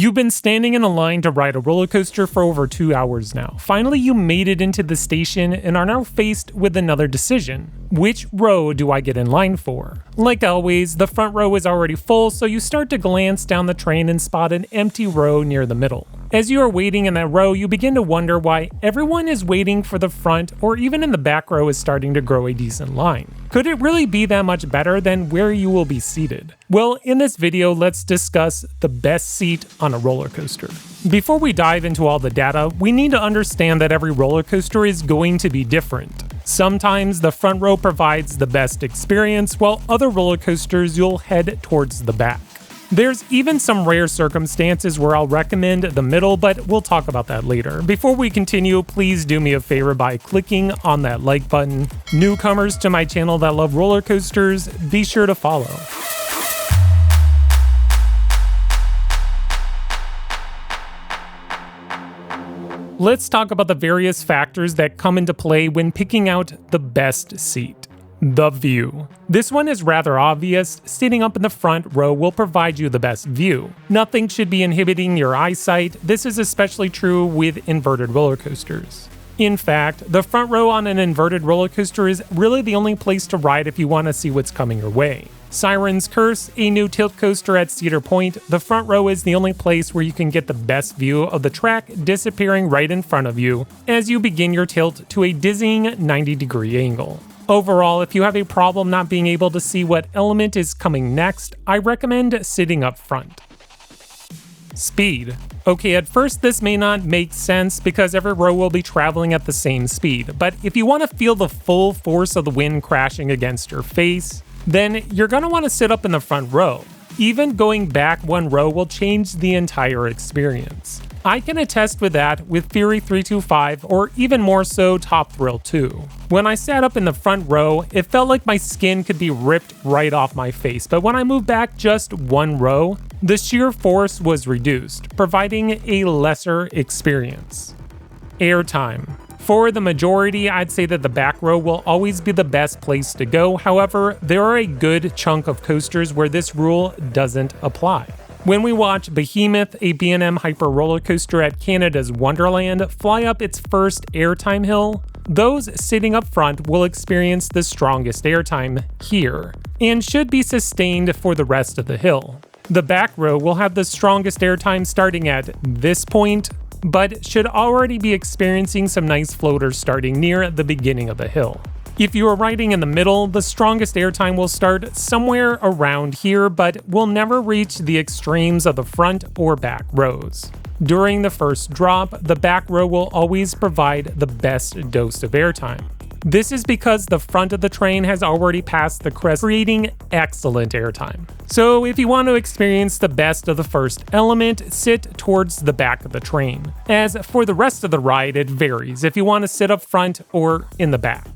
You've been standing in a line to ride a roller coaster for over 2 hours now. Finally, you made it into the station and are now faced with another decision. Which row do I get in line for? Like always, the front row is already full, so you start to glance down the train and spot an empty row near the middle. As you are waiting in that row, you begin to wonder why everyone is waiting for the front or even in the back row is starting to grow a decent line. Could it really be that much better than where you will be seated? Well, in this video, let's discuss the best seat on a roller coaster. Before we dive into all the data, we need to understand that every roller coaster is going to be different. Sometimes the front row provides the best experience, while other roller coasters you'll head towards the back. There's even some rare circumstances where I'll recommend the middle, but we'll talk about that later. Before we continue, please do me a favor by clicking on that like button. Newcomers to my channel that love roller coasters, be sure to follow. Let's talk about the various factors that come into play when picking out the best seat. The view. This one is rather obvious. Sitting up in the front row will provide you the best view. Nothing should be inhibiting your eyesight. This is especially true with inverted roller coasters. In fact, the front row on an inverted roller coaster is really the only place to ride if you want to see what's coming your way. Siren's Curse, a new tilt coaster at Cedar Point, the front row is the only place where you can get the best view of the track disappearing right in front of you as you begin your tilt to a dizzying 90-degree angle. Overall, if you have a problem not being able to see what element is coming next, I recommend sitting up front. Speed. Okay, at first this may not make sense because every row will be traveling at the same speed, but if you want to feel the full force of the wind crashing against your face, then you're going to want to sit up in the front row. Even going back one row will change the entire experience. I can attest with that with Fury 325 or even more so Top Thrill 2. When I sat up in the front row, it felt like my skin could be ripped right off my face, but when I moved back just one row, the sheer force was reduced, providing a lesser experience. Airtime. For the majority, I'd say that the back row will always be the best place to go. However, there are a good chunk of coasters where this rule doesn't apply. When we watch Behemoth, a B&M Hyper roller coaster at Canada's Wonderland, fly up its first airtime hill, those sitting up front will experience the strongest airtime here, and should be sustained for the rest of the hill. The back row will have the strongest airtime starting at this point, but should already be experiencing some nice floaters starting near the beginning of the hill. If you are riding in the middle, the strongest airtime will start somewhere around here, but will never reach the extremes of the front or back rows. During the first drop, the back row will always provide the best dose of airtime. This is because the front of the train has already passed the crest, creating excellent airtime. So if you want to experience the best of the first element, sit towards the back of the train. As for the rest of the ride, it varies if you want to sit up front or in the back.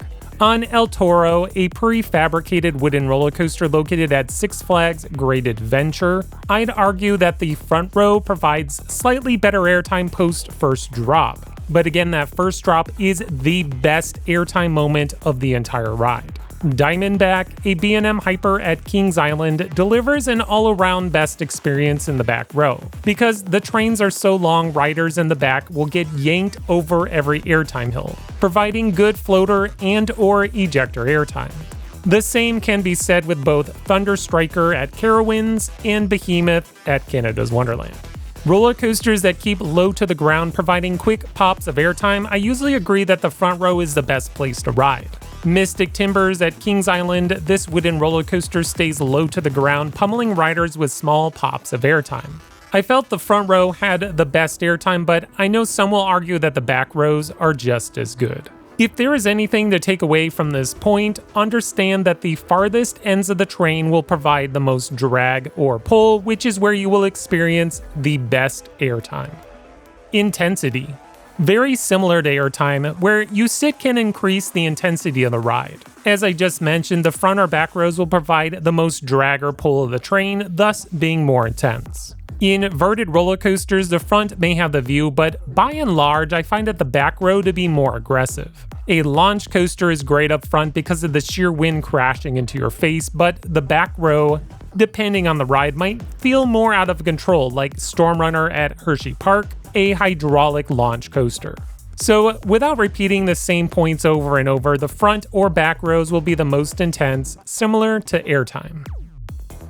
On El Toro, a prefabricated wooden roller coaster located at Six Flags Great Adventure, I'd argue that the front row provides slightly better airtime post first drop. But again, that first drop is the best airtime moment of the entire ride. Diamondback, a B&M Hyper at Kings Island, delivers an all-around best experience in the back row. Because the trains are so long, riders in the back will get yanked over every airtime hill, providing good floater and/or ejector airtime. The same can be said with both Thunder Striker at Carowinds and Behemoth at Canada's Wonderland. Roller coasters that keep low to the ground providing quick pops of airtime, I usually agree that the front row is the best place to ride. Mystic Timbers at Kings Island, this wooden roller coaster stays low to the ground, pummeling riders with small pops of airtime. I felt the front row had the best airtime, but I know some will argue that the back rows are just as good. If there is anything to take away from this point, understand that the farthest ends of the train will provide the most drag or pull, which is where you will experience the best airtime. Intensity. Very similar to airtime, where you sit can increase the intensity of the ride. As I just mentioned, the front or back rows will provide the most drag or pull of the train, thus being more intense. In inverted roller coasters, the front may have the view, but by and large, I find that the back row to be more aggressive. A launch coaster is great up front because of the sheer wind crashing into your face, but the back row, depending on the ride, might feel more out of control, like Storm Runner at Hershey Park, a hydraulic launch coaster. So, without repeating the same points over and over, the front or back rows will be the most intense, similar to airtime.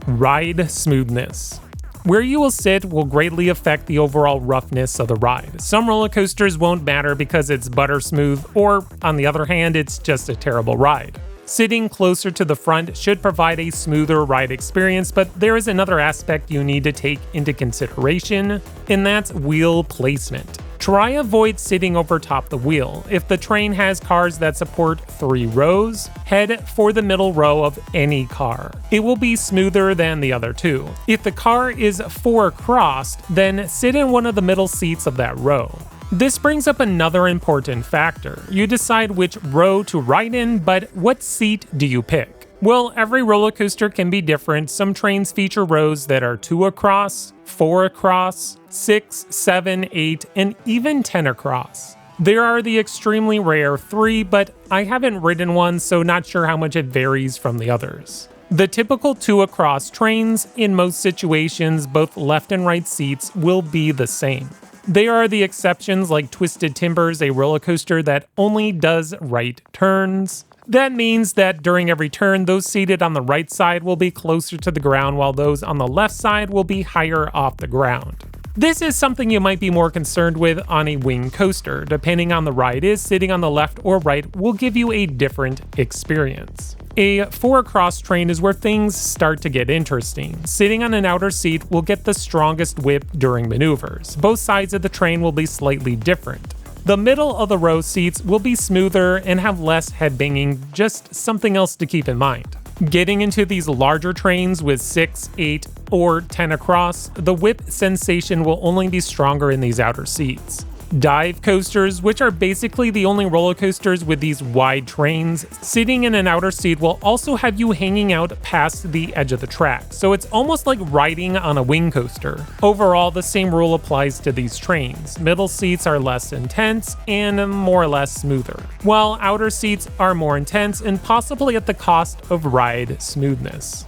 Ride smoothness. Where you will sit will greatly affect the overall roughness of the ride. Some roller coasters won't matter because it's butter smooth, or on the other hand, it's just a terrible ride. Sitting closer to the front should provide a smoother ride experience, but there is another aspect you need to take into consideration, and that's wheel placement. Try avoid sitting over top the wheel. If the train has cars that support 3 rows, head for the middle row of any car. It will be smoother than the other 2. If the car is 4 across, then sit in one of the middle seats of that row. This brings up another important factor. You decide which row to ride in, but what seat do you pick? Well, every roller coaster can be different. Some trains feature rows that are 2 across, 4 across, 6, 7, 8, and even 10 across. There are the extremely rare 3, but I haven't ridden one, so not sure how much it varies from the others. The typical 2 across trains, in most situations, both left and right seats will be the same. There are the exceptions like Twisted Timbers, a roller coaster that only does right turns. That means that during every turn, those seated on the right side will be closer to the ground while those on the left side will be higher off the ground. This is something you might be more concerned with on a wing coaster. Depending on the ride is, sitting on the left or right will give you a different experience. A 4 across train is where things start to get interesting. Sitting on an outer seat will get the strongest whip during maneuvers. Both sides of the train will be slightly different. The middle of the row seats will be smoother and have less headbanging, just something else to keep in mind. Getting into these larger trains with 6, 8, or 10 across, the whip sensation will only be stronger in these outer seats. Dive coasters, which are basically the only roller coasters with these wide trains, sitting in an outer seat will also have you hanging out past the edge of the track, so it's almost like riding on a wing coaster. Overall, the same rule applies to these trains. Middle seats are less intense and more or less smoother, while outer seats are more intense and possibly at the cost of ride smoothness.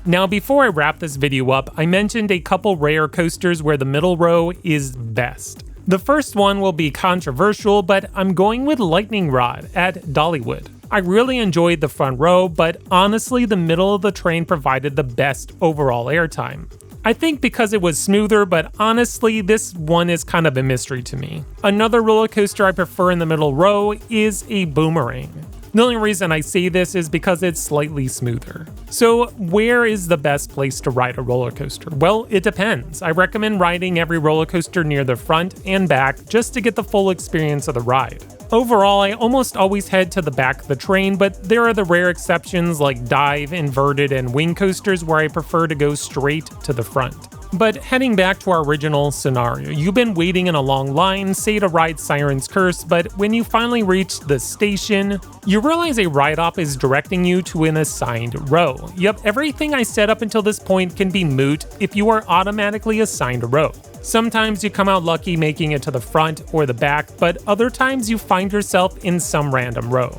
Now, before I wrap this video up, I mentioned a couple rare coasters where the middle row is best. The first one will be controversial, but I'm going with Lightning Rod at Dollywood. I really enjoyed the front row, but honestly the middle of the train provided the best overall airtime. I think because it was smoother, but honestly this one is kind of a mystery to me. Another roller coaster I prefer in the middle row is a Boomerang. The only reason I say this is because it's slightly smoother. So where is the best place to ride a roller coaster? Well, it depends. I recommend riding every roller coaster near the front and back just to get the full experience of the ride. Overall, I almost always head to the back of the train, but there are the rare exceptions like dive, inverted, and wing coasters where I prefer to go straight to the front. But heading back to our original scenario, you've been waiting in a long line, say to ride Siren's Curse, but when you finally reach the station, you realize a ride op is directing you to an assigned row. Yep, everything I said up until this point can be moot if you are automatically assigned a row. Sometimes you come out lucky making it to the front or the back, but other times you find yourself in some random row.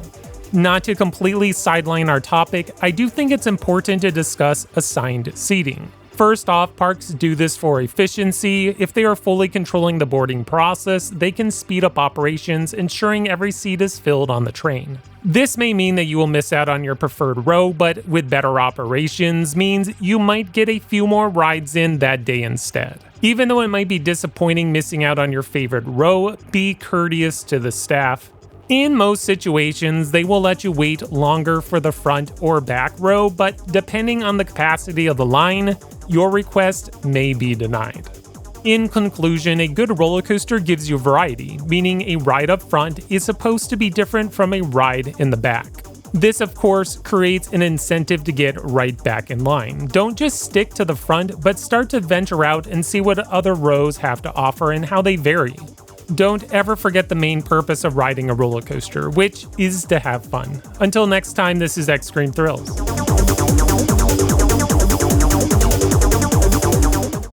Not to completely sideline our topic, I do think it's important to discuss assigned seating. First off, parks do this for efficiency. If they are fully controlling the boarding process, they can speed up operations, ensuring every seat is filled on the train. This may mean that you will miss out on your preferred row, but with better operations means you might get a few more rides in that day instead. Even though it might be disappointing missing out on your favorite row, be courteous to the staff. In most situations, they will let you wait longer for the front or back row, but depending on the capacity of the line, your request may be denied. In conclusion, a good roller coaster gives you variety, meaning a ride up front is supposed to be different from a ride in the back. This, of course, creates an incentive to get right back in line. Don't just stick to the front, but start to venture out and see what other rows have to offer and how they vary. Don't ever forget the main purpose of riding a roller coaster, which is to have fun. Until next time, this is X Screen Thrills.